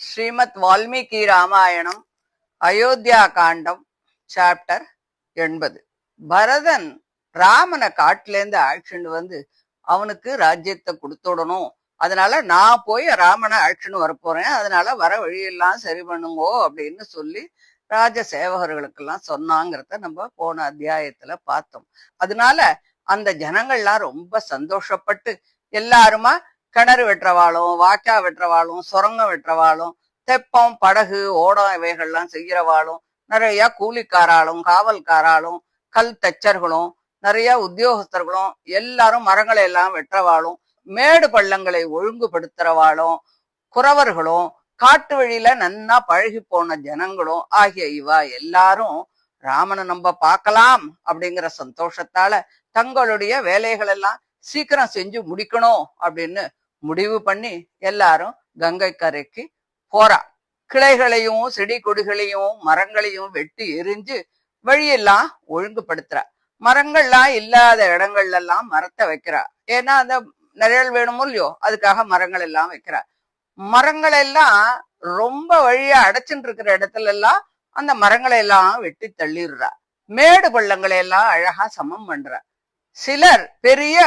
ஸ்ரீமத் வால்மீகி ராமாயணம் அயோத்தியா காண்டம் chapter 80. Bharathan ராமனை காட்டுலேருந்து அழைச்சிட்டு வந்து அவனுக்கு ராஜ்யத்தை கொடுத்துடணும். அதனால நான் போய் ராமனை அழைச்சின்னு வரப்போறேன், அதனால வர வழியெல்லாம் சரி பண்ணுங்கோ அப்படின்னு சொல்லி ராஜ சேவகர்களுக்கெல்லாம் சொன்னாங்கிறத நம்ம போன அத்தியாயத்துல பார்த்தோம். அதனால அந்த ஜனங்கள்லாம் ரொம்ப சந்தோஷப்பட்டு எல்லாருமா கிணறு வெட்டுறவாளும், வாய்க்கா வெட்டுறவாளும், சுரங்கம் வெட்டுறவாளும், தெப்பம், படகு, ஓடம் இவைகள்லாம் செய்யறவாளும், நிறைய கூலிக்காராலும், காவல்காராலும், கல் தச்சர்களும், நிறைய உத்தியோகஸ்தர்களும் எல்லாரும் மரங்களை எல்லாம் வெட்டுறவாளும், மேடு பள்ளங்களை ஒழுங்குபடுத்துறவாளும், குறவர்களும், காட்டு வழியில நன்னா பழகி போன ஜனங்களும் ஆகிய இவா எல்லாரும் ராமனை நம்ம பார்க்கலாம் அப்படிங்கிற சந்தோஷத்தால தங்களுடைய வேலைகள் எல்லாம் சீக்கிரம் செஞ்சு முடிக்கணும் அப்படின்னு முடிவு பண்ணி எல்லாரும் கங்கை கரைக்கு போறா. கிளைகளையும் செடி கொடிகளையும் மரங்களையும் வெட்டி எரிஞ்சு வழியெல்லாம் ஒழுங்குபடுத்துறா. மரங்கள்லாம் இல்லாத இடங்கள்ல எல்லாம் மரத்தை வைக்கிறா. ஏன்னா அந்த நிழல் வேணுமோ இல்லையோ, அதுக்காக மரங்கள் எல்லாம் வைக்கிறா. மரங்கள் எல்லாம் ரொம்ப வழியா அடைச்சுட்டு இருக்கிற இடத்துல எல்லாம் அந்த மரங்களை எல்லாம் வெட்டி தள்ளிடுறா. மேடு பள்ளங்களை எல்லாம் அழகா சமம் பண்றா. சிலர் பெரிய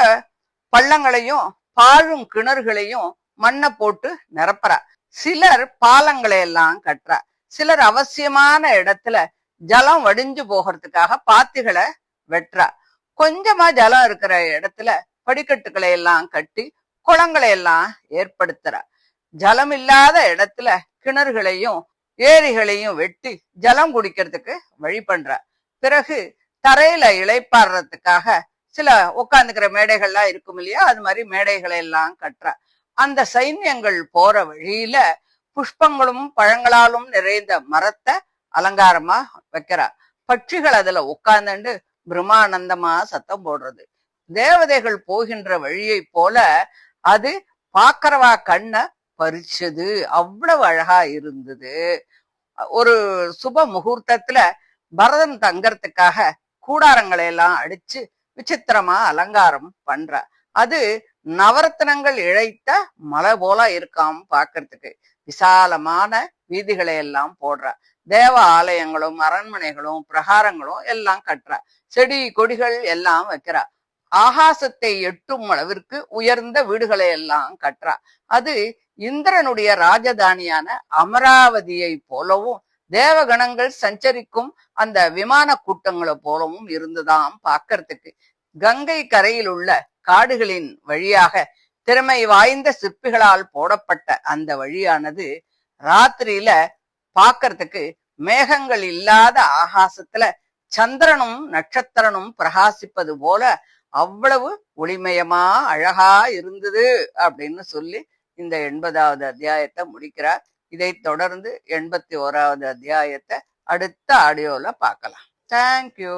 பள்ளங்களையும் பாழும் கிணறுகளையும் மண்ணை போட்டு நிரப்புறா. சிலர் பாலங்களை எல்லாம் கட்டுறா. சிலர் அவசியமான இடத்துல ஜலம் வடிஞ்சு போகிறதுக்காக பாத்திகளை வெட்டுறா. கொஞ்சமா ஜலம் இருக்கிற இடத்துல படிக்கட்டுகளை எல்லாம் கட்டி குளங்களை எல்லாம் ஏற்படுத்துறா. ஜலம் இல்லாத இடத்துல கிணறுகளையும் ஏரிகளையும் வெட்டி ஜலம் குடிக்கிறதுக்கு வழி பண்றா. பிறகு தரையில இளைப்பாடுறதுக்காக சில உட்காந்துக்கிற மேடைகள்லாம் இருக்கும் இல்லையா, அது மாதிரி மேடைகளை எல்லாம் கட்டுறா. அந்த சைன்யங்கள் போற வழியில புஷ்பங்களும் பழங்களாலும் நிறைந்த மரத்தை அலங்காரமா வைக்கிறா. பட்சிகள் அதுல உட்கார்ந்துண்டு பிரம்மானந்தமா சத்தம் போடுறது. தேவதைகள் போகின்ற வழியை போல அது பாக்கறவா கண்ண பறிச்சது. அவ்வளவு அழகா இருந்தது. ஒரு சுப முகூர்த்தத்துல பரதன் தங்கறதுக்காக கூடாரங்களை எல்லாம் அடிச்சு விசித்திரமா அலங்காரம் பண்ற. அது நவரத்னங்கள் இழைத்த மலை போல இருக்காம் பாக்குறதுக்கு. விசாலமான வீதிகளை எல்லாம் போடுற. தேவ ஆலயங்களும் அரண்மனைகளும் பிரகாரங்களும் எல்லாம் கட்டுற. செடி கொடிகள் எல்லாம் வைக்கிற. ஆகாசத்தை எட்டும் அளவிற்கு உயர்ந்த வீடுகளை எல்லாம் கட்டுறா. அது இந்திரனுடைய ராஜதானியான அமராவதியை போலவும் தேவகணங்கள் சஞ்சரிக்கும் அந்த விமான கூட்டங்களை போலவும் இருந்துதான் பாக்கிறதுக்கு. கங்கை கரையில் உள்ள காடுகளின் வழியாக திறமை வாய்ந்த சிற்பிகளால் போடப்பட்ட அந்த வழியானது ராத்திரியில பாக்கிறதுக்கு மேகங்கள் இல்லாத ஆகாசத்துல சந்திரனும் நட்சத்திரனும் பிரகாசிப்பது போல அவ்வளவு ஒளிமயமா அழகா இருந்தது அப்படின்னு சொல்லி இந்த 80வது அத்தியாயத்தை முடிக்கிறார். இதை தொடர்ந்து 81வது அத்தியாயத்தை அடுத்த ஆடியோல பார்க்கலாம். தேங்க்யூ.